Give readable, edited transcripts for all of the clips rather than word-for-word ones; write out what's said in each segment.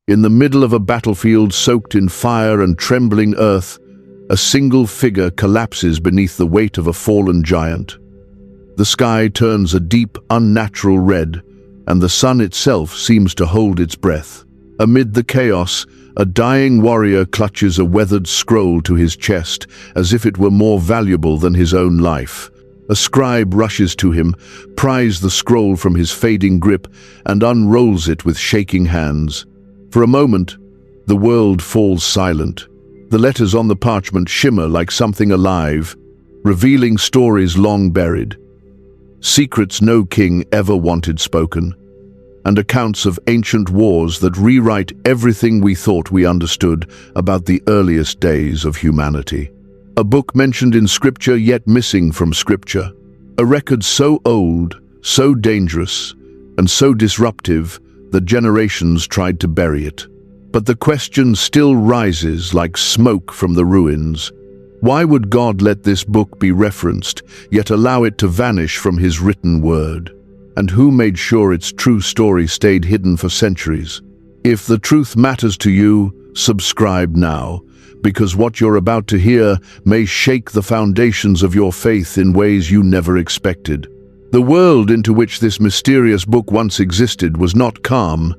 In the middle of a battlefield soaked in fire and trembling earth, a single figure collapses beneath the weight of a fallen giant. The sky turns a deep, unnatural red, and the sun itself seems to hold its breath. Amid the chaos, a dying warrior clutches a weathered scroll to his chest, as if it were more valuable than his own life. A scribe rushes to him, pries the scroll from his fading grip, and unrolls it with shaking hands. For a moment, the world falls silent. The letters on the parchment shimmer like something alive, revealing stories long buried. Secrets no king ever wanted spoken, and accounts of ancient wars that rewrite everything we thought we understood about the earliest days of humanity. A book mentioned in scripture yet missing from scripture. A record so old, so dangerous, and so disruptive that generations tried to bury it. But the question still rises like smoke from the ruins. Why would God let this book be referenced, yet allow it to vanish from his written word? And who made sure its true story stayed hidden for centuries? If the truth matters to you, subscribe now, because what you're about to hear may shake the foundations of your faith in ways you never expected. The world into which this mysterious book once existed was not calm.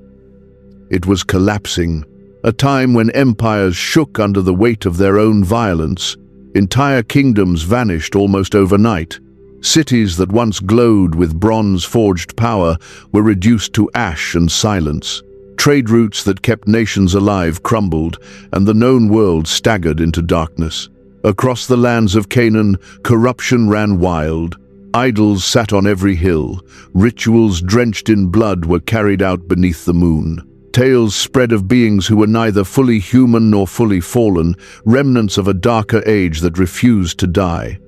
It was collapsing, a time when empires shook under the weight of their own violence. Entire kingdoms vanished almost overnight. Cities that once glowed with bronze-forged power were reduced to ash and silence. Trade routes that kept nations alive crumbled, and the known world staggered into darkness. Across the lands of Canaan, corruption ran wild. Idols sat on every hill. Rituals drenched in blood were carried out beneath the moon. Tales spread of beings who were neither fully human nor fully fallen, remnants of a darker age that refused to die.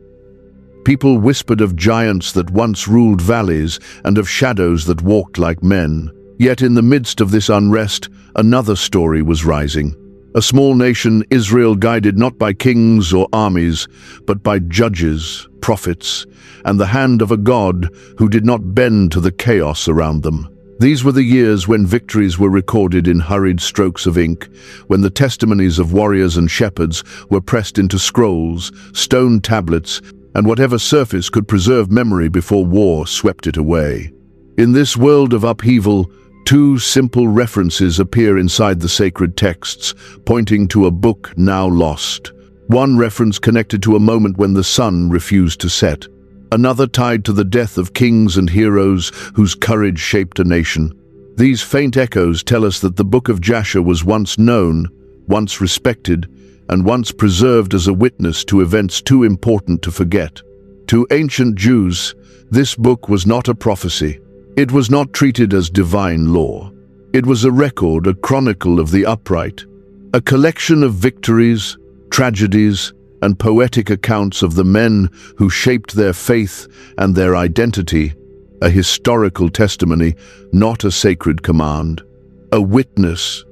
People whispered of giants that once ruled valleys and of shadows that walked like men. Yet in the midst of this unrest, another story was rising. A small nation, Israel, guided not by kings or armies, but by judges, prophets, and the hand of a God who did not bend to the chaos around them. These were the years when victories were recorded in hurried strokes of ink, when the testimonies of warriors and shepherds were pressed into scrolls, stone tablets, and whatever surface could preserve memory before war swept it away. In this world of upheaval, two simple references appear inside the sacred texts, pointing to a book now lost. One reference connected to a moment when the sun refused to set. Another tied to the death of kings and heroes whose courage shaped a nation. These faint echoes tell us that the Book of Jasher was once known, once respected, and once preserved as a witness to events too important to forget. To ancient Jews, this book was not a prophecy. It was not treated as divine law. It was a record, a chronicle of the upright, a collection of victories, tragedies, and poetic accounts of the men who shaped their faith and their identity, a historical testimony, not a sacred command, a witness,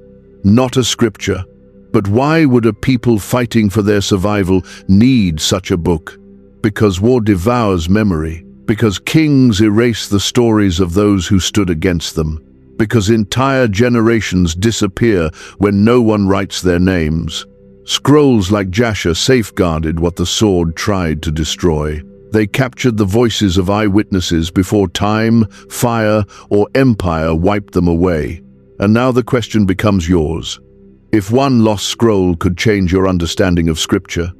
not a scripture. But why would a people fighting for their survival need such a book? Because war devours memory, because kings erase the stories of those who stood against them, because entire generations disappear when no one writes their names. Scrolls like Jasher safeguarded what the sword tried to destroy. They captured the voices of eyewitnesses before time, fire, or empire wiped them away. And now the question becomes yours. If one lost scroll could change your understanding of Scripture,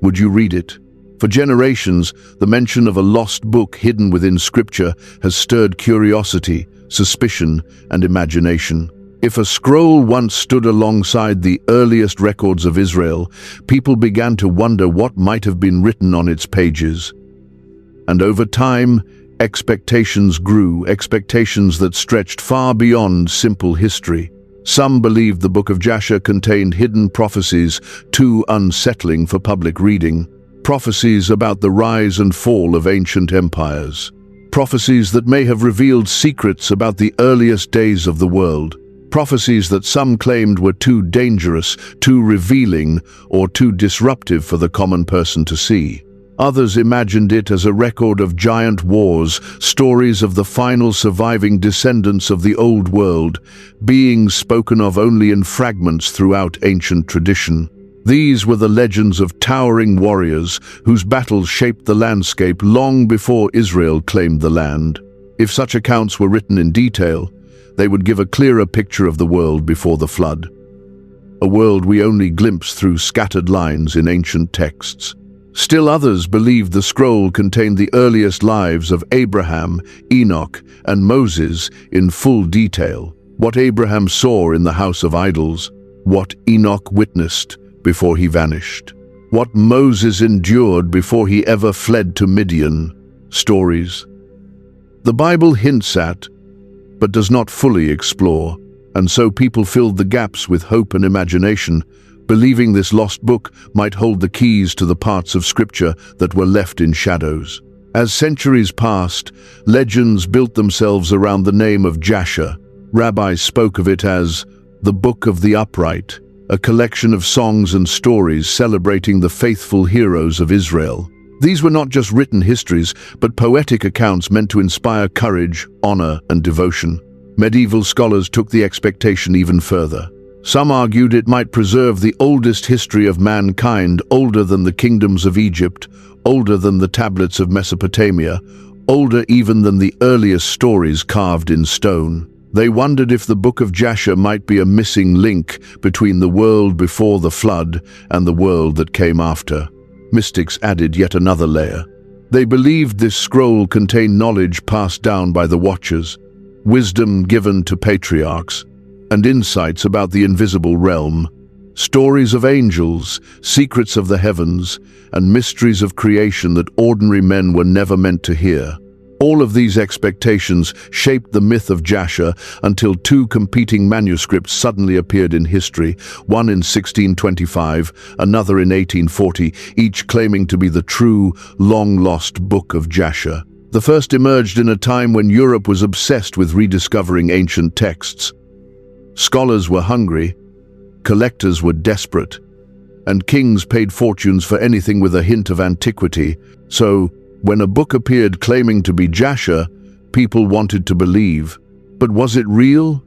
would you read it? For generations, the mention of a lost book hidden within Scripture has stirred curiosity, suspicion, and imagination. If a scroll once stood alongside the earliest records of Israel, people began to wonder what might have been written on its pages. And over time, expectations grew, expectations that stretched far beyond simple history. Some believed the Book of Jasher contained hidden prophecies too unsettling for public reading, prophecies about the rise and fall of ancient empires, prophecies that may have revealed secrets about the earliest days of the world. Prophecies that some claimed were too dangerous, too revealing, or too disruptive for the common person to see. Others imagined it as a record of giant wars, stories of the final surviving descendants of the old world, beings spoken of only in fragments throughout ancient tradition. These were the legends of towering warriors whose battles shaped the landscape long before Israel claimed the land. If such accounts were written in detail, they would give a clearer picture of the world before the flood. A world we only glimpse through scattered lines in ancient texts. Still others believed the scroll contained the earliest lives of Abraham, Enoch, and Moses in full detail. What Abraham saw in the house of idols, what Enoch witnessed before he vanished, what Moses endured before he ever fled to Midian. Stories the Bible hints at, but does not fully explore, and so people filled the gaps with hope and imagination, believing this lost book might hold the keys to the parts of Scripture that were left in shadows. As centuries passed, legends built themselves around the name of Jasher. Rabbis spoke of it as the Book of the Upright, a collection of songs and stories celebrating the faithful heroes of Israel. These were not just written histories, but poetic accounts meant to inspire courage, honor, and devotion. Medieval scholars took the expectation even further. Some argued it might preserve the oldest history of mankind, older than the kingdoms of Egypt, older than the tablets of Mesopotamia, older even than the earliest stories carved in stone. They wondered if the Book of Jasher might be a missing link between the world before the flood and the world that came after. Mystics added yet another layer. They believed this scroll contained knowledge passed down by the Watchers, wisdom given to patriarchs, and insights about the invisible realm, stories of angels, secrets of the heavens, and mysteries of creation that ordinary men were never meant to hear. All of these expectations shaped the myth of Jasher until two competing manuscripts suddenly appeared in history, one in 1625, another in 1840, each claiming to be the true, long-lost Book of Jasher. The first emerged in a time when Europe was obsessed with rediscovering ancient texts. Scholars were hungry, collectors were desperate, and kings paid fortunes for anything with a hint of antiquity. So, when a book appeared claiming to be Jasher, people wanted to believe. But was it real?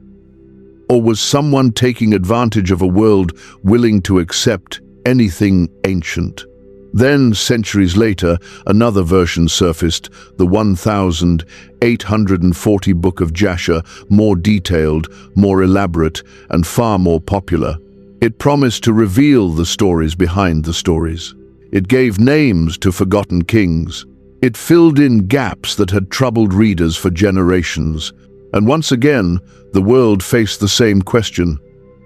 Or was someone taking advantage of a world willing to accept anything ancient? Then, centuries later, another version surfaced, the 1840 Book of Jasher, more detailed, more elaborate, and far more popular. It promised to reveal the stories behind the stories. It gave names to forgotten kings. It filled in gaps that had troubled readers for generations. And once again, the world faced the same question.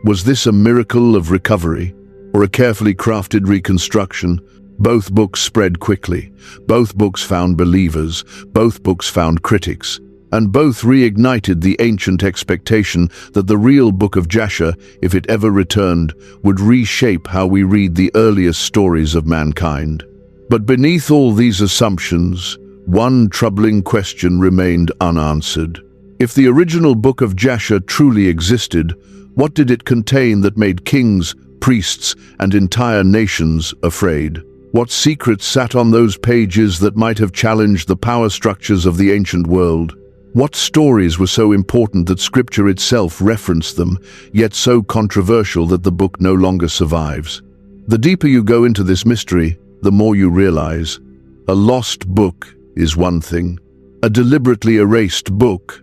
Was this a miracle of recovery, or a carefully crafted reconstruction? Both books spread quickly. Both books found believers. Both books found critics. And both reignited the ancient expectation that the real Book of Jasher, if it ever returned, would reshape how we read the earliest stories of mankind. But beneath all these assumptions, one troubling question remained unanswered. If the original Book of Jasher truly existed, what did it contain that made kings, priests, and entire nations afraid? What secrets sat on those pages that might have challenged the power structures of the ancient world? What stories were so important that Scripture itself referenced them, yet so controversial that the book no longer survives? The deeper you go into this mystery, the more you realize a lost book is one thing. A deliberately erased book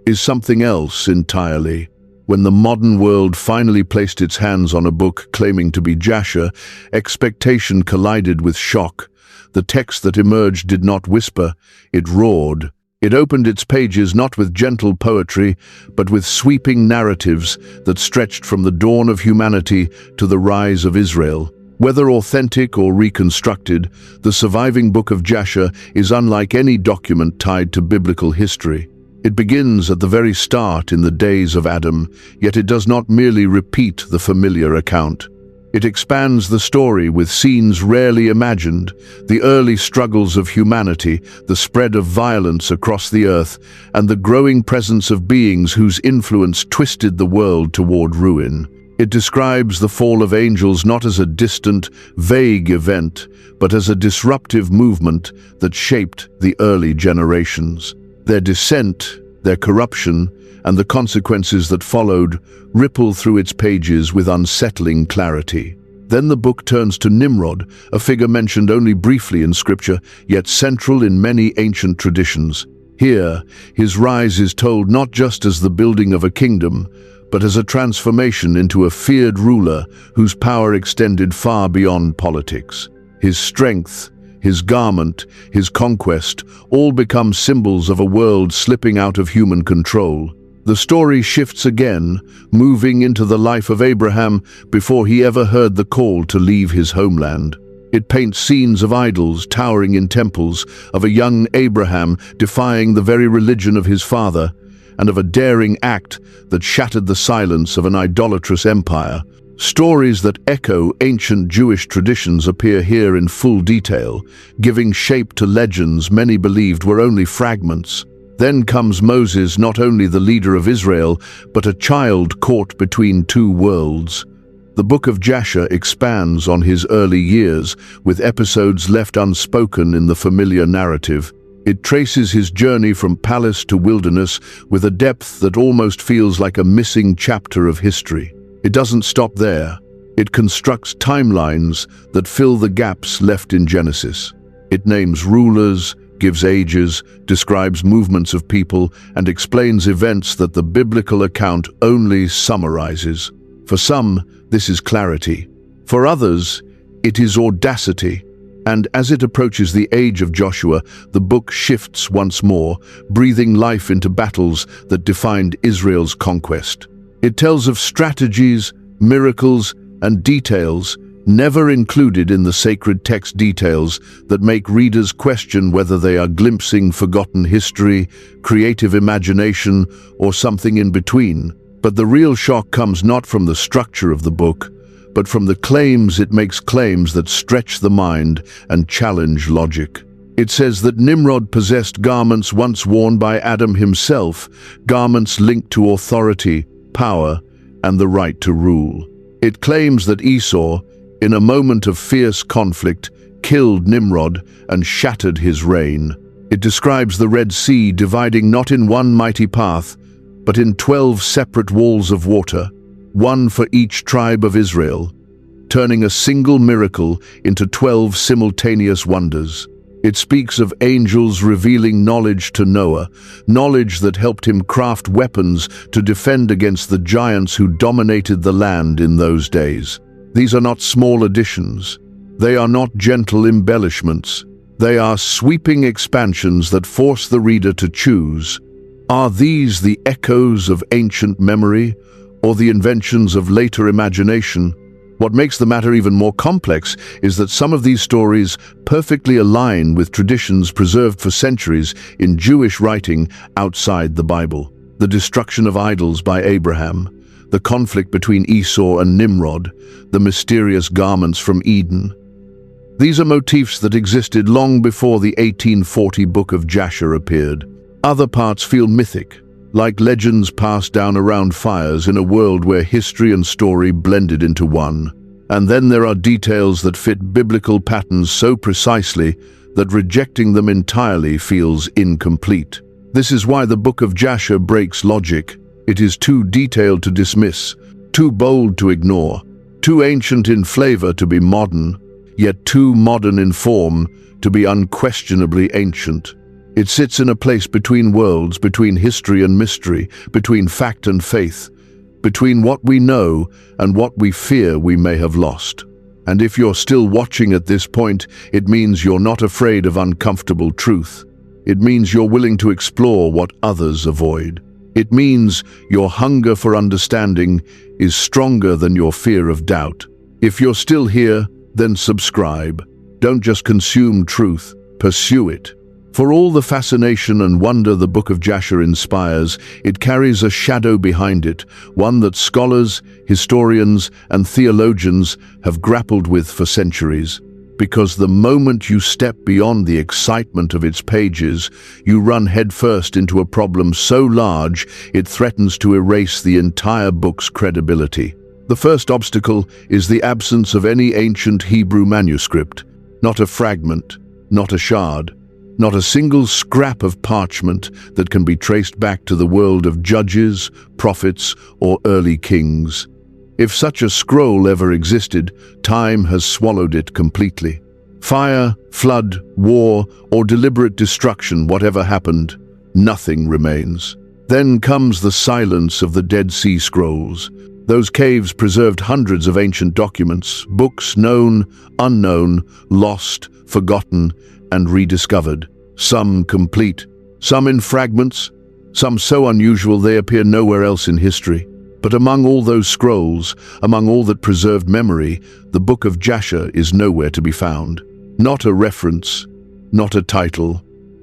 is something else entirely. When the modern world finally placed its hands on a book claiming to be Jasher, expectation collided with shock. The text that emerged did not whisper, it roared. It opened its pages not with gentle poetry, but with sweeping narratives that stretched from the dawn of humanity to the rise of Israel. Whether authentic or reconstructed, the surviving Book of Jasher is unlike any document tied to biblical history. It begins at the very start in the days of Adam, yet it does not merely repeat the familiar account. It expands the story with scenes rarely imagined, the early struggles of humanity, the spread of violence across the earth, and the growing presence of beings whose influence twisted the world toward ruin. It describes the fall of angels not as a distant, vague event, but as a disruptive movement that shaped the early generations. Their descent, their corruption, and the consequences that followed ripple through its pages with unsettling clarity. Then the book turns to Nimrod, a figure mentioned only briefly in scripture, yet central in many ancient traditions. Here, his rise is told not just as the building of a kingdom, but as a transformation into a feared ruler whose power extended far beyond politics. His strength, his garment, his conquest, all become symbols of a world slipping out of human control. The story shifts again, moving into the life of Abraham before he ever heard the call to leave his homeland. It paints scenes of idols towering in temples, of a young Abraham defying the very religion of his father, and of a daring act that shattered the silence of an idolatrous empire. Stories that echo ancient Jewish traditions appear here in full detail, giving shape to legends many believed were only fragments. Then comes Moses, not only the leader of Israel, but a child caught between two worlds. The Book of Jasher expands on his early years, with episodes left unspoken in the familiar narrative. It traces his journey from palace to wilderness with a depth that almost feels like a missing chapter of history. It doesn't stop there. It constructs timelines that fill the gaps left in Genesis. It names rulers, gives ages, describes movements of people, and explains events that the biblical account only summarizes. For some, this is clarity. For others, it is audacity. And as it approaches the age of Joshua, the book shifts once more, breathing life into battles that defined Israel's conquest. It tells of strategies, miracles, and details never included in the sacred text, details that make readers question whether they are glimpsing forgotten history, creative imagination, or something in between. But the real shock comes not from the structure of the book, but from the claims it makes, claims that stretch the mind and challenge logic. It says that Nimrod possessed garments once worn by Adam himself, garments linked to authority, power, and the right to rule. It claims that Esau, in a moment of fierce conflict, killed Nimrod and shattered his reign. It describes the Red Sea dividing not in one mighty path, but in 12 separate walls of water, one for each tribe of Israel, turning a single miracle into 12 simultaneous wonders. It speaks of angels revealing knowledge to Noah, knowledge that helped him craft weapons to defend against the giants who dominated the land in those days. These are not small additions. They are not gentle embellishments. They are sweeping expansions that force the reader to choose. Are these the echoes of ancient memory, or the inventions of later imagination? What makes the matter even more complex is that some of these stories perfectly align with traditions preserved for centuries in Jewish writing outside the Bible. The destruction of idols by Abraham, the conflict between Esau and Nimrod, the mysterious garments from Eden. These are motifs that existed long before the 1840 Book of Jasher appeared. Other parts feel mythic, like legends passed down around fires in a world where history and story blended into one. And then there are details that fit biblical patterns so precisely that rejecting them entirely feels incomplete. This is why the Book of Jasher breaks logic. It is too detailed to dismiss, too bold to ignore, too ancient in flavor to be modern, yet too modern in form to be unquestionably ancient. It sits in a place between worlds, between history and mystery, between fact and faith, between what we know and what we fear we may have lost. And if you're still watching at this point, it means you're not afraid of uncomfortable truth. It means you're willing to explore what others avoid. It means your hunger for understanding is stronger than your fear of doubt. If you're still here, then subscribe. Don't just consume truth, pursue it. For all the fascination and wonder the Book of Jasher inspires, it carries a shadow behind it, one that scholars, historians, and theologians have grappled with for centuries. Because the moment you step beyond the excitement of its pages, you run headfirst into a problem so large it threatens to erase the entire book's credibility. The first obstacle is the absence of any ancient Hebrew manuscript, not a fragment, not a shard, not a single scrap of parchment that can be traced back to the world of judges, prophets, or early kings. If such a scroll ever existed, time has swallowed it completely. Fire, flood, war, or deliberate destruction, whatever happened, nothing remains. Then comes the silence of the Dead Sea Scrolls. Those caves preserved hundreds of ancient documents, books known, unknown, lost, forgotten, and rediscovered. Some complete, some in fragments, some so unusual they appear nowhere else in history. But among all those scrolls, among all that preserved memory, the Book of Jasher is nowhere to be found. Not a reference, not a title,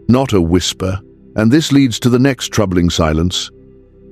not a whisper. And this leads to the next troubling silence.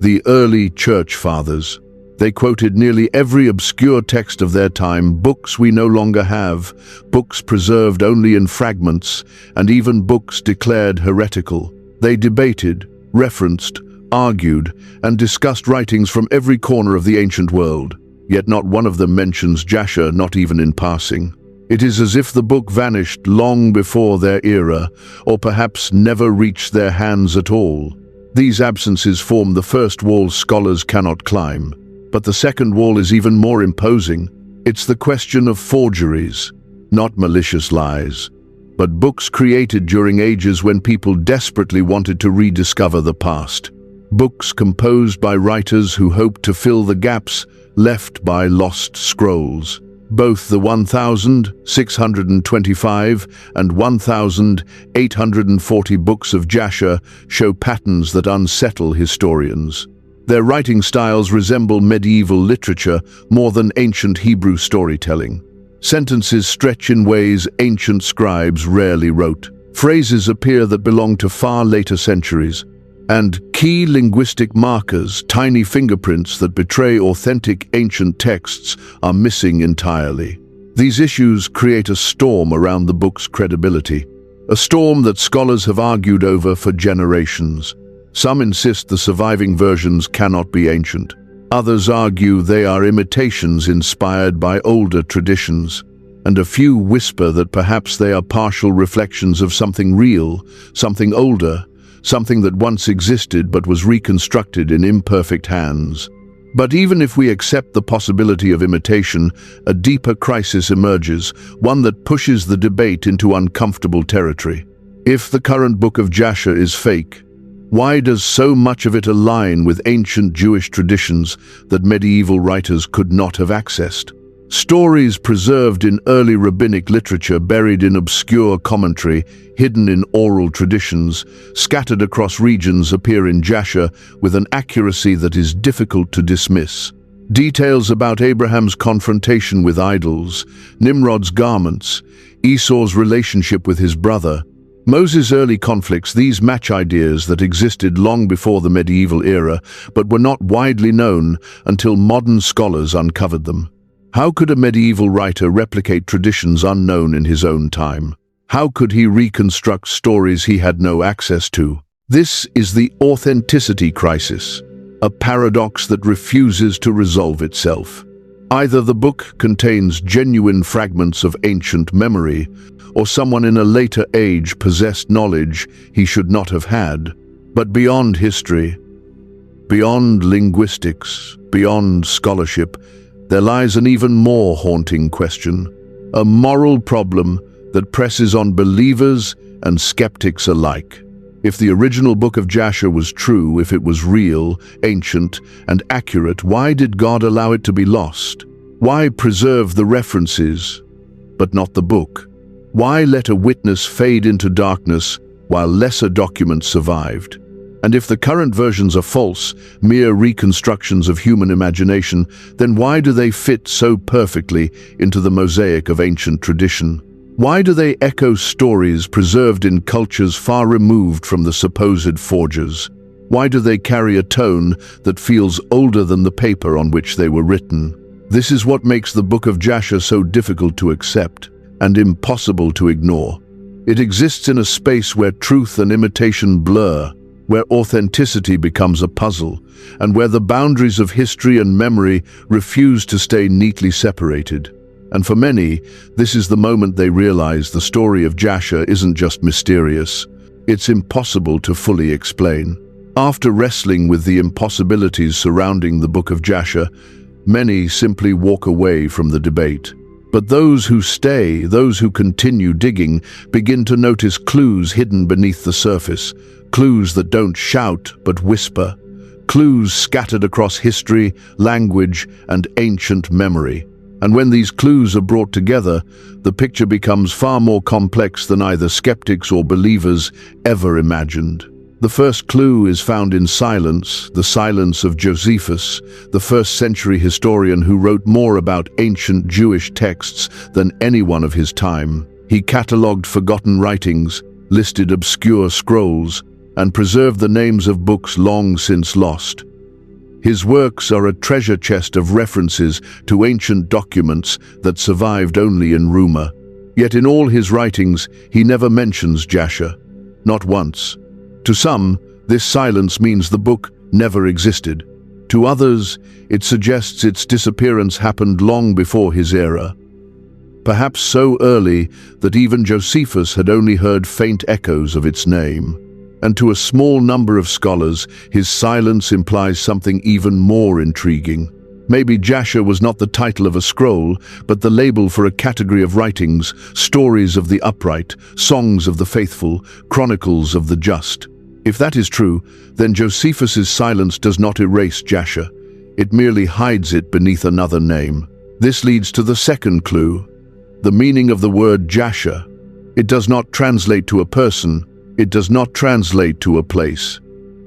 The early church fathers. They quoted nearly every obscure text of their time, books we no longer have, books preserved only in fragments, and even books declared heretical. They debated, referenced, argued, and discussed writings from every corner of the ancient world. Yet not one of them mentions Jasher, not even in passing. It is as if the book vanished long before their era, or perhaps never reached their hands at all. These absences form the first wall scholars cannot climb. But the second wall is even more imposing. It's the question of forgeries, not malicious lies, but books created during ages when people desperately wanted to rediscover the past. Books composed by writers who hoped to fill the gaps left by lost scrolls. Both the 1,625 and 1,840 books of Jasher show patterns that unsettle historians. Their writing styles resemble medieval literature more than ancient Hebrew storytelling. Sentences stretch in ways ancient scribes rarely wrote. Phrases appear that belong to far later centuries. And key linguistic markers, tiny fingerprints that betray authentic ancient texts, are missing entirely. These issues create a storm around the book's credibility. A storm that scholars have argued over for generations. Some insist the surviving versions cannot be ancient. Others argue they are imitations inspired by older traditions. And a few whisper that perhaps they are partial reflections of something real, something older, something that once existed but was reconstructed in imperfect hands. But even if we accept the possibility of imitation, a deeper crisis emerges, one that pushes the debate into uncomfortable territory. If the current Book of Jasher is fake, why does so much of it align with ancient Jewish traditions that medieval writers could not have accessed? Stories preserved in early rabbinic literature, buried in obscure commentary, hidden in oral traditions, scattered across regions, appear in Jasher with an accuracy that is difficult to dismiss. Details about Abraham's confrontation with idols, Nimrod's garments, Esau's relationship with his brother, Moses' early conflicts, these match ideas that existed long before the medieval era but were not widely known until modern scholars uncovered them. How could a medieval writer replicate traditions unknown in his own time? How could he reconstruct stories he had no access to? This is the authenticity crisis, a paradox that refuses to resolve itself. Either the book contains genuine fragments of ancient memory, or someone in a later age possessed knowledge he should not have had. But beyond history, beyond linguistics, beyond scholarship, there lies an even more haunting question, a moral problem that presses on believers and skeptics alike. If the original Book of Jasher was true, if it was real, ancient, and accurate, why did God allow it to be lost? Why preserve the references, but not the book? Why let a witness fade into darkness while lesser documents survived? And if the current versions are false, mere reconstructions of human imagination, then why do they fit so perfectly into the mosaic of ancient tradition? Why do they echo stories preserved in cultures far removed from the supposed forgers? Why do they carry a tone that feels older than the paper on which they were written? This is what makes the Book of Jasher so difficult to accept and impossible to ignore. It exists in a space where truth and imitation blur, where authenticity becomes a puzzle, and where the boundaries of history and memory refuse to stay neatly separated. And for many, this is the moment they realize the story of Jasher isn't just mysterious, it's impossible to fully explain. After wrestling with the impossibilities surrounding the Book of Jasher, many simply walk away from the debate. But those who stay, those who continue digging, begin to notice clues hidden beneath the surface, clues that don't shout but whisper, clues scattered across history, language, and ancient memory. And when these clues are brought together, the picture becomes far more complex than either skeptics or believers ever imagined. The first clue is found in silence, the silence of Josephus, the first-century historian who wrote more about ancient Jewish texts than anyone of his time. He catalogued forgotten writings, listed obscure scrolls, and preserved the names of books long since lost. His works are a treasure chest of references to ancient documents that survived only in rumor. Yet in all his writings, he never mentions Jasher, not once. To some, this silence means the book never existed. To others, it suggests its disappearance happened long before his era. Perhaps so early that even Josephus had only heard faint echoes of its name. And to a small number of scholars, his silence implies something even more intriguing. Maybe Jasher was not the title of a scroll, but the label for a category of writings, stories of the upright, songs of the faithful, chronicles of the just. If that is true, then Josephus's silence does not erase Jasher. It merely hides it beneath another name. This leads to the second clue, the meaning of the word Jasher. It does not translate to a person. It does not translate to a place.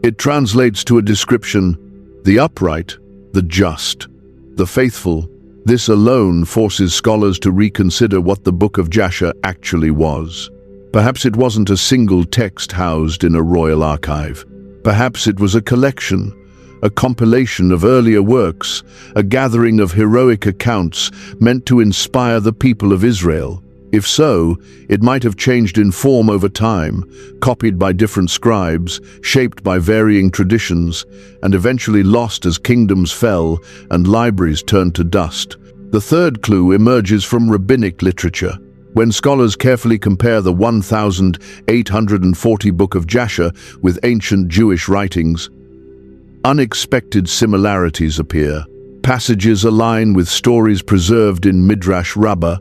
It translates to a description: the upright, the just, the faithful. This alone forces scholars to reconsider what the Book of Jasher actually was. Perhaps it wasn't a single text housed in a royal archive. Perhaps it was a collection, a compilation of earlier works, a gathering of heroic accounts meant to inspire the people of Israel. If so, it might have changed in form over time, copied by different scribes, shaped by varying traditions, and eventually lost as kingdoms fell and libraries turned to dust. The third clue emerges from rabbinic literature. When scholars carefully compare the 1,840 Book of Jasher with ancient Jewish writings, unexpected similarities appear. Passages align with stories preserved in Midrash Rabbah,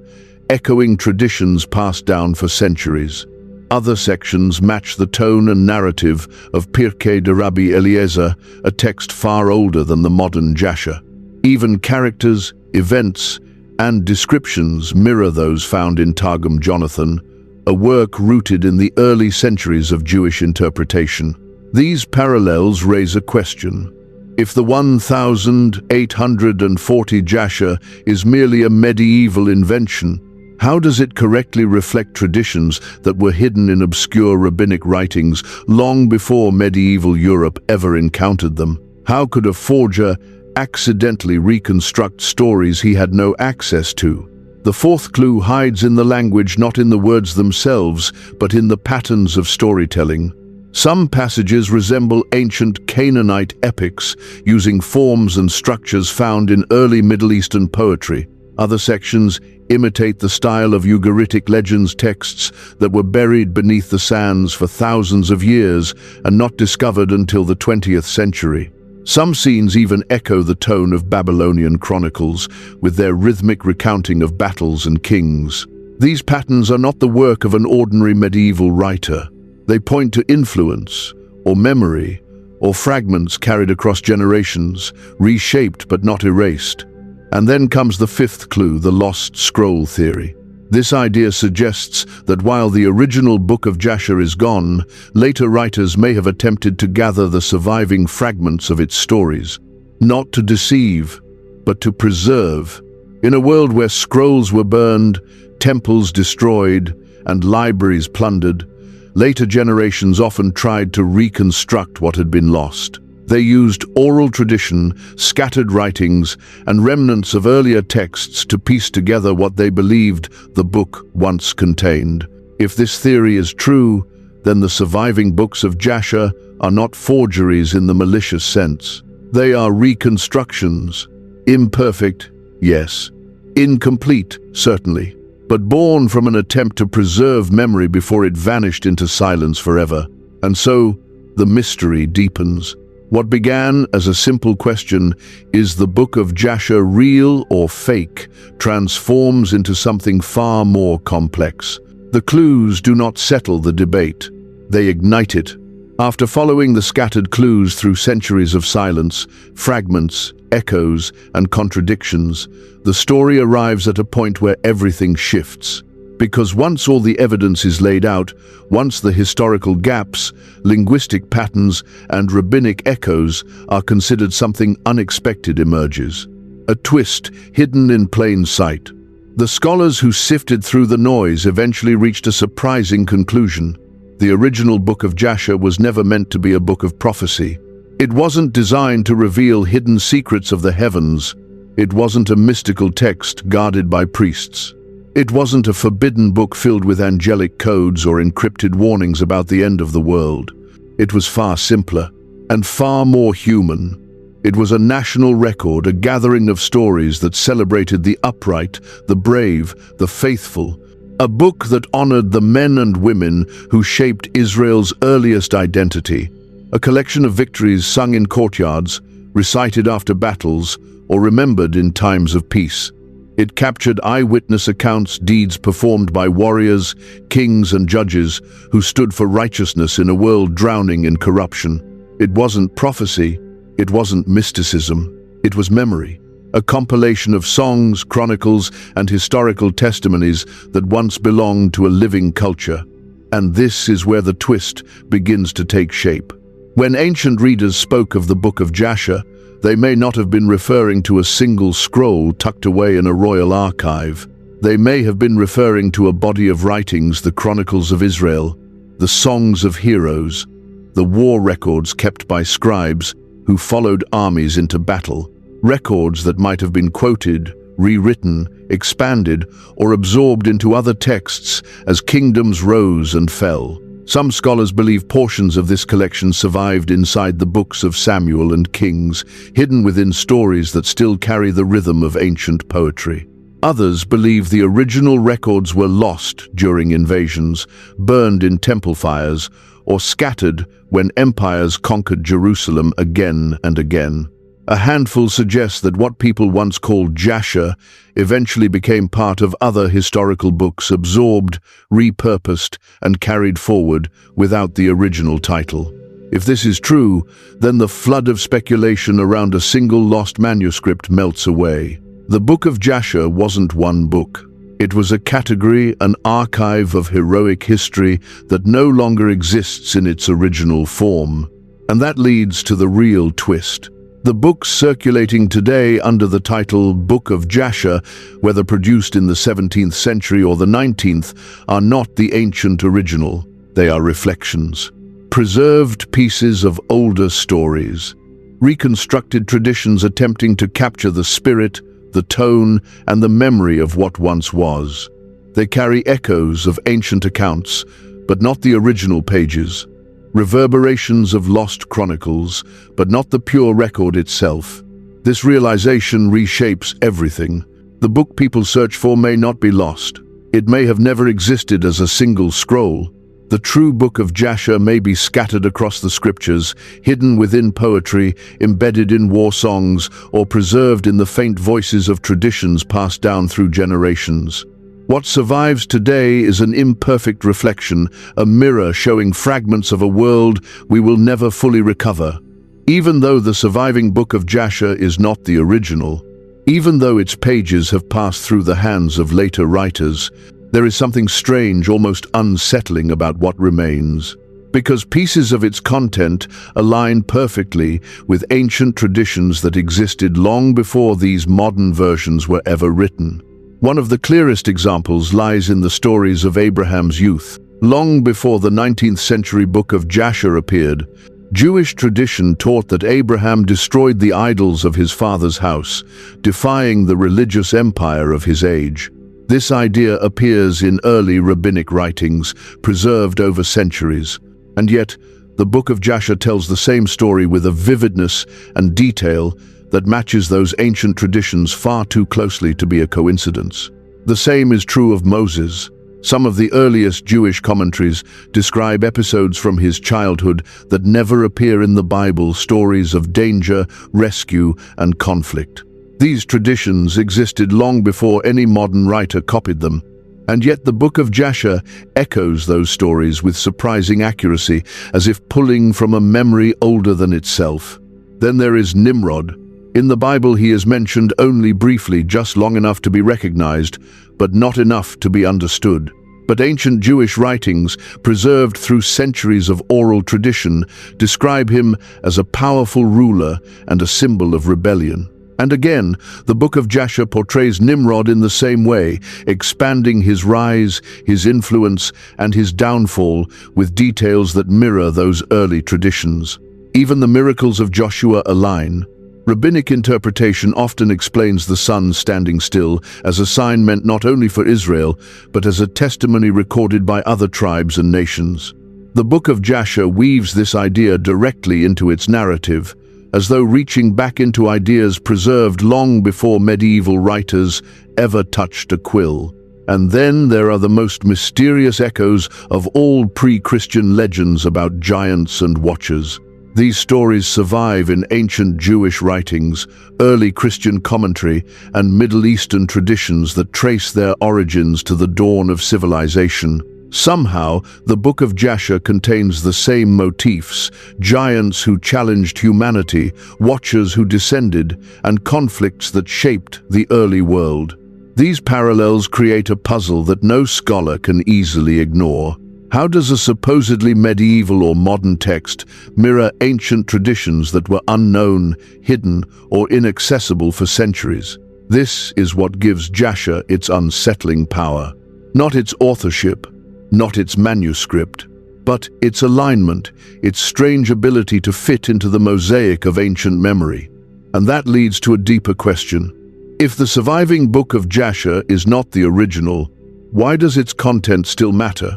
echoing traditions passed down for centuries. Other sections match the tone and narrative of Pirkei de Rabbi Eliezer, a text far older than the modern Jasher. Even characters, events, and descriptions mirror those found in Targum Jonathan, a work rooted in the early centuries of Jewish interpretation. These parallels raise a question. If the 1,840 Jasher is merely a medieval invention, how does it correctly reflect traditions that were hidden in obscure rabbinic writings long before medieval Europe ever encountered them? How could a forger accidentally reconstruct stories he had no access to? The fourth clue hides in the language, not in the words themselves, but in the patterns of storytelling. Some passages resemble ancient Canaanite epics, using forms and structures found in early Middle Eastern poetry. Other sections imitate the style of Ugaritic legends texts that were buried beneath the sands for thousands of years and not discovered until the 20th century. Some scenes even echo the tone of Babylonian chronicles, with their rhythmic recounting of battles and kings. These patterns are not the work of an ordinary medieval writer. They point to influence, or memory, or fragments carried across generations, reshaped but not erased. And then comes the fifth clue, the lost scroll theory. This idea suggests that while the original Book of Jasher is gone, later writers may have attempted to gather the surviving fragments of its stories, not to deceive, but to preserve. In a world where scrolls were burned, temples destroyed, and libraries plundered, later generations often tried to reconstruct what had been lost. They used oral tradition, scattered writings, and remnants of earlier texts to piece together what they believed the book once contained. If this theory is true, then the surviving books of Jasher, are not forgeries in the malicious sense. They are reconstructions. Imperfect, yes. Incomplete, certainly. But born from an attempt to preserve memory before it vanished into silence forever. And so, the mystery deepens. What began as a simple question, is the Book of Jasher real or fake, transforms into something far more complex. The clues do not settle the debate. They ignite it. After following the scattered clues through centuries of silence, fragments, echoes, and contradictions, the story arrives at a point where everything shifts. Because once all the evidence is laid out, once the historical gaps, linguistic patterns, and rabbinic echoes are considered, something unexpected emerges. A twist hidden in plain sight. The scholars who sifted through the noise eventually reached a surprising conclusion. The original Book of Jasher was never meant to be a book of prophecy. It wasn't designed to reveal hidden secrets of the heavens. It wasn't a mystical text guarded by priests. It wasn't a forbidden book filled with angelic codes or encrypted warnings about the end of the world. It was far simpler and far more human. It was a national record, a gathering of stories that celebrated the upright, the brave, the faithful. A book that honored the men and women who shaped Israel's earliest identity. A collection of victories sung in courtyards, recited after battles, or remembered in times of peace. It captured eyewitness accounts, deeds performed by warriors, kings, and judges who stood for righteousness in a world drowning in corruption. It wasn't prophecy, it wasn't mysticism, it was memory. A compilation of songs, chronicles, and historical testimonies that once belonged to a living culture. And this is where the twist begins to take shape. When ancient readers spoke of the Book of Jasher, they may not have been referring to a single scroll tucked away in a royal archive. They may have been referring to a body of writings, the Chronicles of Israel, the songs of heroes, the war records kept by scribes who followed armies into battle, records that might have been quoted, rewritten, expanded, or absorbed into other texts as kingdoms rose and fell. Some scholars believe portions of this collection survived inside the books of Samuel and Kings, hidden within stories that still carry the rhythm of ancient poetry. Others believe the original records were lost during invasions, burned in temple fires, or scattered when empires conquered Jerusalem again and again. A handful suggests that what people once called Jasher eventually became part of other historical books, absorbed, repurposed, and carried forward without the original title. If this is true, then the flood of speculation around a single lost manuscript melts away. The Book of Jasher wasn't one book. It was a category, an archive of heroic history that no longer exists in its original form. And that leads to the real twist. The books circulating today under the title Book of Jasher, whether produced in the 17th century or the 19th, are not the ancient original. They are reflections. Preserved pieces of older stories. Reconstructed traditions attempting to capture the spirit, the tone, and the memory of what once was. They carry echoes of ancient accounts, but not the original pages. Reverberations of lost chronicles, but not the pure record itself. This realization reshapes everything. The book people search for may not be lost. It may have never existed as a single scroll. The true Book of Jasher may be scattered across the scriptures, hidden within poetry, embedded in war songs, or preserved in the faint voices of traditions passed down through generations. What survives today is an imperfect reflection, a mirror showing fragments of a world we will never fully recover. Even though the surviving Book of Jasher is not the original, even though its pages have passed through the hands of later writers, there is something strange, almost unsettling about what remains. Because pieces of its content align perfectly with ancient traditions that existed long before these modern versions were ever written. One of the clearest examples lies in the stories of Abraham's youth. Long before the 19th century Book of Jasher appeared, Jewish tradition taught that Abraham destroyed the idols of his father's house, defying the religious empire of his age. This idea appears in early rabbinic writings, preserved over centuries. And yet, The Book of Jasher tells the same story with a vividness and detail that matches those ancient traditions far too closely to be a coincidence. The same is true of Moses. Some of the earliest Jewish commentaries describe episodes from his childhood that never appear in the Bible, stories of danger, rescue, and conflict. These traditions existed long before any modern writer copied them, and yet the Book of Jasher echoes those stories with surprising accuracy, as if pulling from a memory older than itself. Then there is Nimrod. In the Bible he is mentioned only briefly, just long enough to be recognized, but not enough to be understood. But ancient Jewish writings, preserved through centuries of oral tradition, describe him as a powerful ruler and a symbol of rebellion. And again, the Book of Jasher portrays Nimrod in the same way, expanding his rise, his influence, and his downfall with details that mirror those early traditions. Even the miracles of Joshua align. Rabbinic interpretation often explains the sun standing still as a sign meant not only for Israel, but as a testimony recorded by other tribes and nations. The Book of Jasher weaves this idea directly into its narrative, as though reaching back into ideas preserved long before medieval writers ever touched a quill. And then there are the most mysterious echoes of all pre-Christian legends about giants and watchers. These stories survive in ancient Jewish writings, early Christian commentary, and Middle Eastern traditions that trace their origins to the dawn of civilization. Somehow, the Book of Jasher contains the same motifs: giants who challenged humanity, watchers who descended, and conflicts that shaped the early world. These parallels create a puzzle that no scholar can easily ignore. How does a supposedly medieval or modern text mirror ancient traditions that were unknown, hidden, or inaccessible for centuries? This is what gives Jasher its unsettling power. Not its authorship, not its manuscript, but its alignment, its strange ability to fit into the mosaic of ancient memory. And that leads to a deeper question. If the surviving Book of Jasher is not the original, why does its content still matter?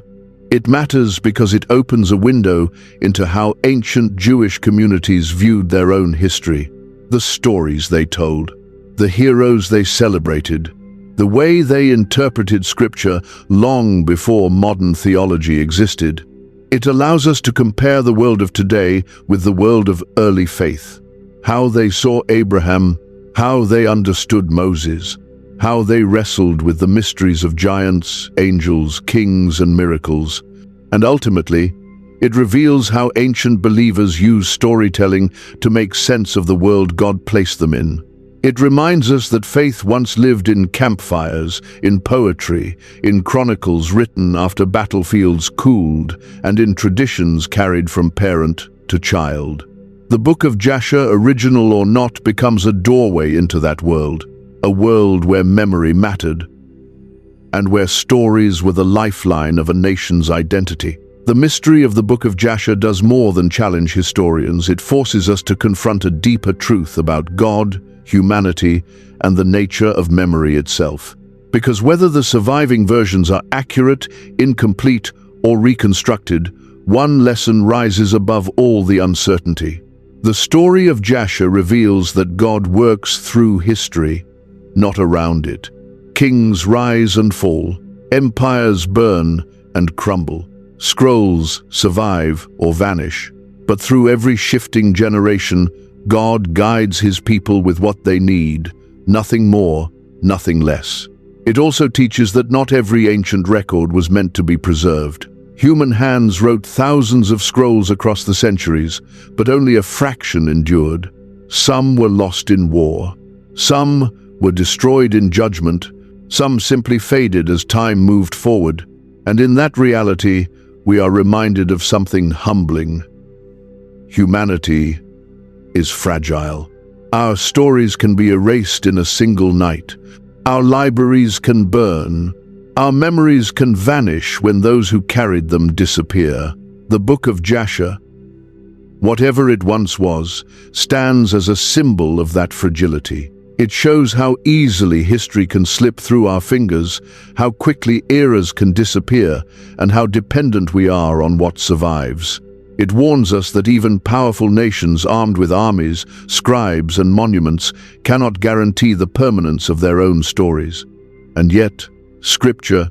It matters because it opens a window into how ancient Jewish communities viewed their own history, the stories they told, the heroes they celebrated, the way they interpreted scripture long before modern theology existed. It allows us to compare the world of today with the world of early faith, how they saw Abraham, how they understood Moses, how they wrestled with the mysteries of giants, angels, kings, and miracles. And ultimately, it reveals how ancient believers used storytelling to make sense of the world God placed them in. It reminds us that faith once lived in campfires, in poetry, in chronicles written after battlefields cooled, and in traditions carried from parent to child. The Book of Jasher, original or not, becomes a doorway into that world, a world where memory mattered, and where stories were the lifeline of a nation's identity. The mystery of the Book of Jasher does more than challenge historians. It forces us to confront a deeper truth about God, humanity, and the nature of memory itself. Because whether the surviving versions are accurate, incomplete, or reconstructed, one lesson rises above all the uncertainty. The story of Jasher reveals that God works through history, not around it. Kings rise and fall, empires burn and crumble, scrolls survive or vanish. But through every shifting generation, God guides his people with what they need, nothing more, nothing less. It also teaches that not every ancient record was meant to be preserved. Human hands wrote thousands of scrolls across the centuries, but only a fraction endured. Some were lost in war. Some were destroyed in judgment. Some simply faded as time moved forward. And in that reality, we are reminded of something humbling. Humanity is fragile. Our stories can be erased in a single night. Our libraries can burn. Our memories can vanish when those who carried them disappear. The Book of Jasher, whatever it once was, stands as a symbol of that fragility. It shows how easily history can slip through our fingers, how quickly eras can disappear, and how dependent we are on what survives. It warns us that even powerful nations armed with armies, scribes, and monuments cannot guarantee the permanence of their own stories. And yet, Scripture,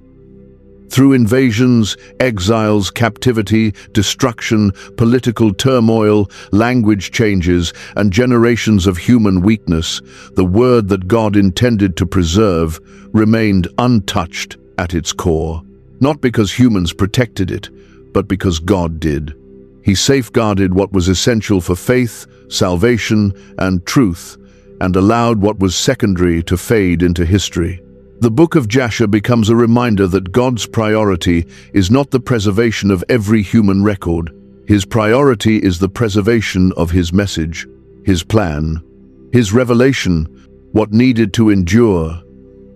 through invasions, exiles, captivity, destruction, political turmoil, language changes, and generations of human weakness, the word that God intended to preserve remained untouched at its core. Not because humans protected it, but because God did. He safeguarded what was essential for faith, salvation, and truth, and allowed what was secondary to fade into history. The Book of Jasher becomes a reminder that God's priority is not the preservation of every human record. His priority is the preservation of His message, His plan, His revelation. What needed to endure,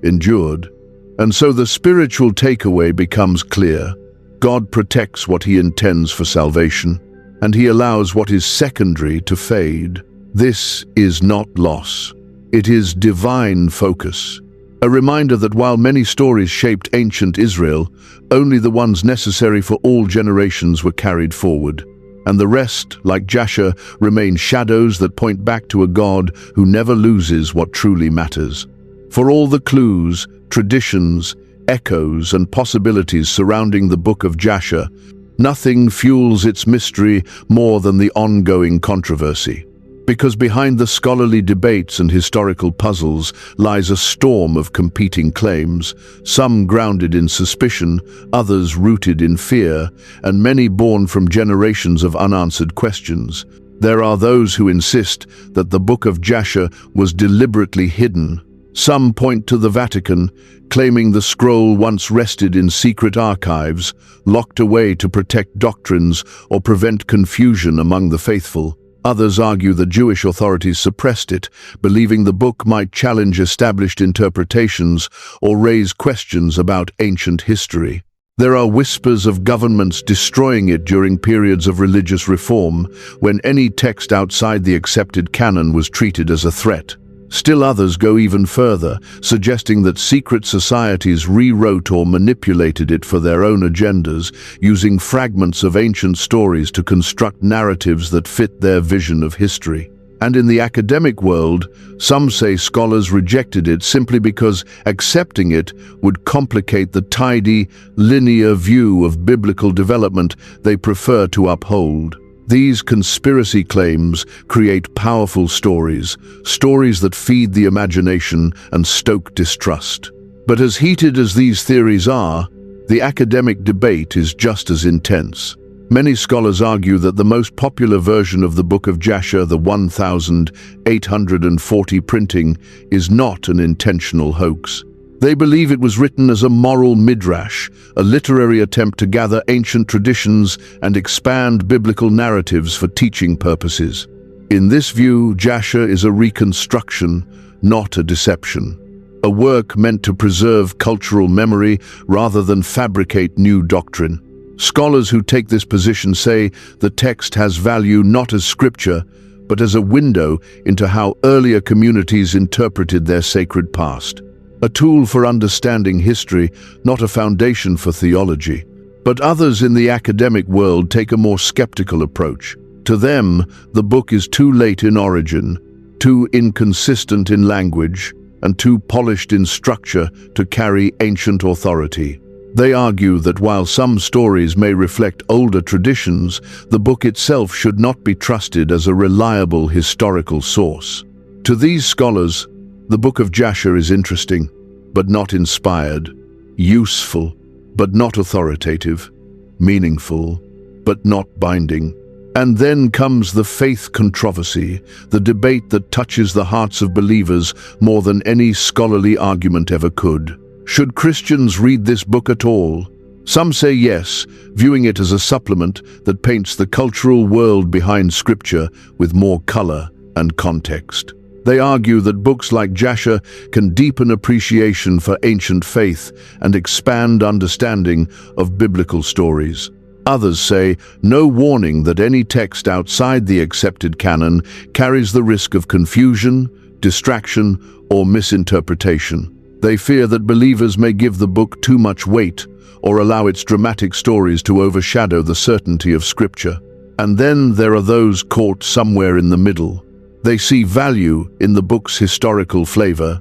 endured. And so the spiritual takeaway becomes clear. God protects what He intends for salvation, and He allows what is secondary to fade. This is not loss. It is divine focus. A reminder that while many stories shaped ancient Israel, only the ones necessary for all generations were carried forward. And the rest, like Jasher, remain shadows that point back to a God who never loses what truly matters. For all the clues, traditions, echoes, and possibilities surrounding the Book of Jasher, nothing fuels its mystery more than the ongoing controversy. Because behind the scholarly debates and historical puzzles lies a storm of competing claims, some grounded in suspicion, others rooted in fear, and many born from generations of unanswered questions. There are those who insist that the Book of Jasher was deliberately hidden. Some point to the Vatican, claiming the scroll once rested in secret archives, locked away to protect doctrines or prevent confusion among the faithful. Others argue the Jewish authorities suppressed it, believing the book might challenge established interpretations or raise questions about ancient history. There are whispers of governments destroying it during periods of religious reform, when any text outside the accepted canon was treated as a threat. Still others go even further, suggesting that secret societies rewrote or manipulated it for their own agendas, using fragments of ancient stories to construct narratives that fit their vision of history. And in the academic world, some say scholars rejected it simply because accepting it would complicate the tidy, linear view of biblical development they prefer to uphold. These conspiracy claims create powerful stories that feed the imagination and stoke distrust. But as heated as these theories are, the academic debate is just as intense. Many scholars argue that the most popular version of the Book of Jasher, the 1840 printing, is not an intentional hoax. They believe it was written as a moral midrash, a literary attempt to gather ancient traditions and expand biblical narratives for teaching purposes. In this view, Jasher is a reconstruction, not a deception. A work meant to preserve cultural memory rather than fabricate new doctrine. Scholars who take this position say the text has value not as scripture, but as a window into how earlier communities interpreted their sacred past. A tool for understanding history, not a foundation for theology. But others in the academic world take a more skeptical approach. To them, the book is too late in origin, too inconsistent in language, and too polished in structure to carry ancient authority. They argue that while some stories may reflect older traditions, the book itself should not be trusted as a reliable historical source. To these scholars, the Book of Jasher is interesting, but not inspired, useful, but not authoritative, meaningful, but not binding. And then comes the faith controversy, the debate that touches the hearts of believers more than any scholarly argument ever could. Should Christians read this book at all? Some say yes, viewing it as a supplement that paints the cultural world behind Scripture with more color and context. They argue that books like Jasher can deepen appreciation for ancient faith and expand understanding of biblical stories. Others say no warning that any text outside the accepted canon carries the risk of confusion, distraction, or misinterpretation. They fear that believers may give the book too much weight or allow its dramatic stories to overshadow the certainty of Scripture. And then there are those caught somewhere in the middle. They see value in the book's historical flavor,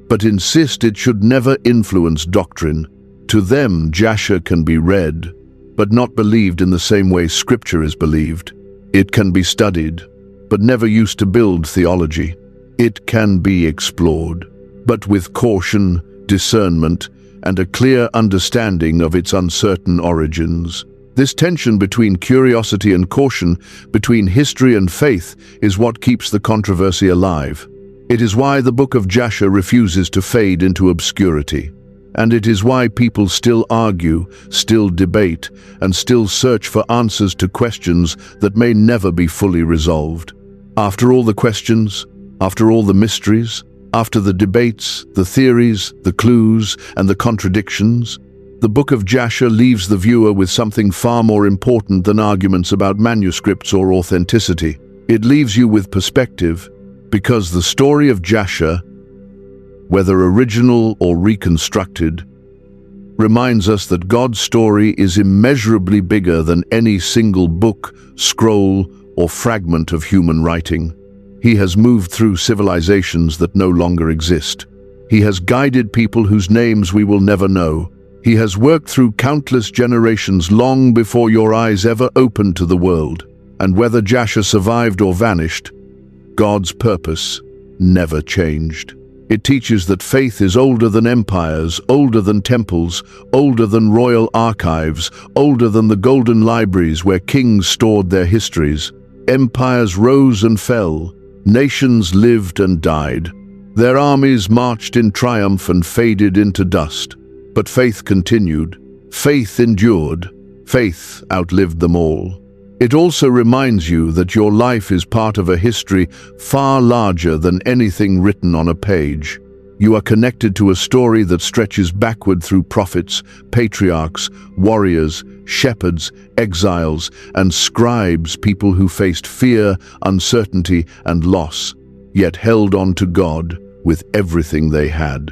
but insist it should never influence doctrine. To them, Jasher can be read, but not believed in the same way Scripture is believed. It can be studied, but never used to build theology. It can be explored, but with caution, discernment, and a clear understanding of its uncertain origins. This tension between curiosity and caution, between history and faith, is what keeps the controversy alive. It is why the Book of Jasher refuses to fade into obscurity. And it is why people still argue, still debate, and still search for answers to questions that may never be fully resolved. After all the questions, after all the mysteries, after the debates, the theories, the clues, and the contradictions, the Book of Jasher leaves the viewer with something far more important than arguments about manuscripts or authenticity. It leaves you with perspective, because the story of Jasher, whether original or reconstructed, reminds us that God's story is immeasurably bigger than any single book, scroll, or fragment of human writing. He has moved through civilizations that no longer exist. He has guided people whose names we will never know. He has worked through countless generations long before your eyes ever opened to the world. And whether Jasher survived or vanished, God's purpose never changed. It teaches that faith is older than empires, older than temples, older than royal archives, older than the golden libraries where kings stored their histories. Empires rose and fell, nations lived and died. Their armies marched in triumph and faded into dust. But faith continued, faith endured, faith outlived them all. It also reminds you that your life is part of a history far larger than anything written on a page. You are connected to a story that stretches backward through prophets, patriarchs, warriors, shepherds, exiles, and scribes, people who faced fear, uncertainty, and loss, yet held on to God with everything they had.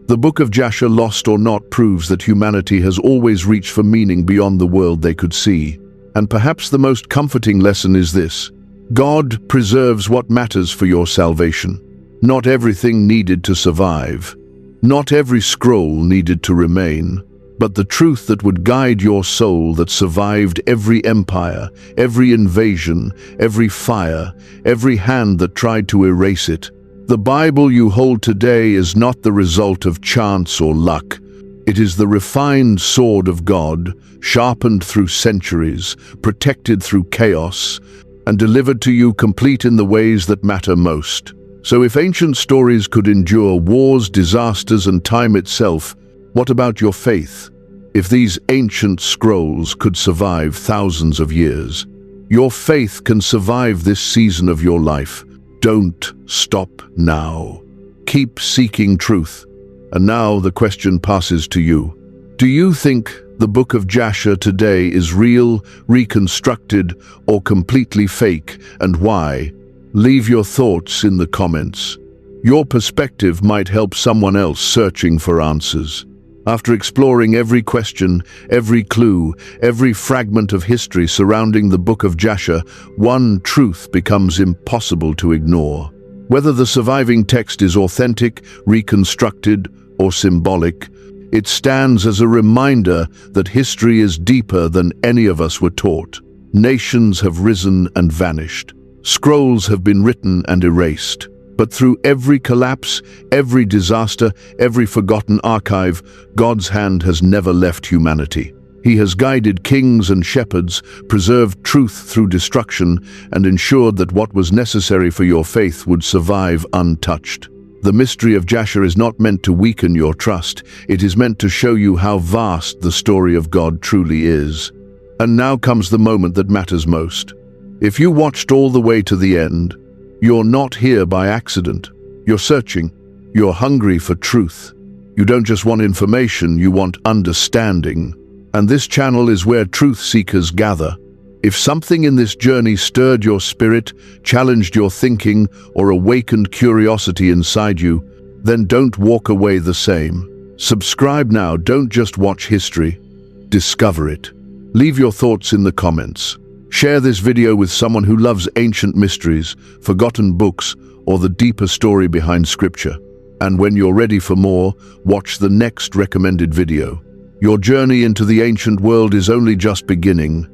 The Book of Jasher, lost or not, proves that humanity has always reached for meaning beyond the world they could see. And perhaps the most comforting lesson is this: God preserves what matters for your salvation. Not everything needed to survive. Not every scroll needed to remain. But the truth that would guide your soul, that survived every empire, every invasion, every fire, every hand that tried to erase it. The Bible you hold today is not the result of chance or luck. It is the refined sword of God, sharpened through centuries, protected through chaos, and delivered to you complete in the ways that matter most. So if ancient stories could endure wars, disasters, and time itself, what about your faith? If these ancient scrolls could survive thousands of years, your faith can survive this season of your life. Don't stop now. Keep seeking truth. And now the question passes to you. Do you think the Book of Jasher today is real, reconstructed, or completely fake, and why? Leave your thoughts in the comments. Your perspective might help someone else searching for answers. After exploring every question, every clue, every fragment of history surrounding the Book of Jasher, one truth becomes impossible to ignore. Whether the surviving text is authentic, reconstructed, or symbolic, it stands as a reminder that history is deeper than any of us were taught. Nations have risen and vanished. Scrolls have been written and erased. But through every collapse, every disaster, every forgotten archive, God's hand has never left humanity. He has guided kings and shepherds, preserved truth through destruction, and ensured that what was necessary for your faith would survive untouched. The mystery of Jasher is not meant to weaken your trust. It is meant to show you how vast the story of God truly is. And now comes the moment that matters most. If you watched all the way to the end, you're not here by accident. You're searching. You're hungry for truth. You don't just want information, you want understanding. And this channel is where truth seekers gather. If something in this journey stirred your spirit, challenged your thinking, or awakened curiosity inside you, then don't walk away the same. Subscribe now. Don't just watch history. Discover it. Leave your thoughts in the comments. Share this video with someone who loves ancient mysteries, forgotten books, or the deeper story behind scripture. And when you're ready for more, watch the next recommended video. Your journey into the ancient world is only just beginning.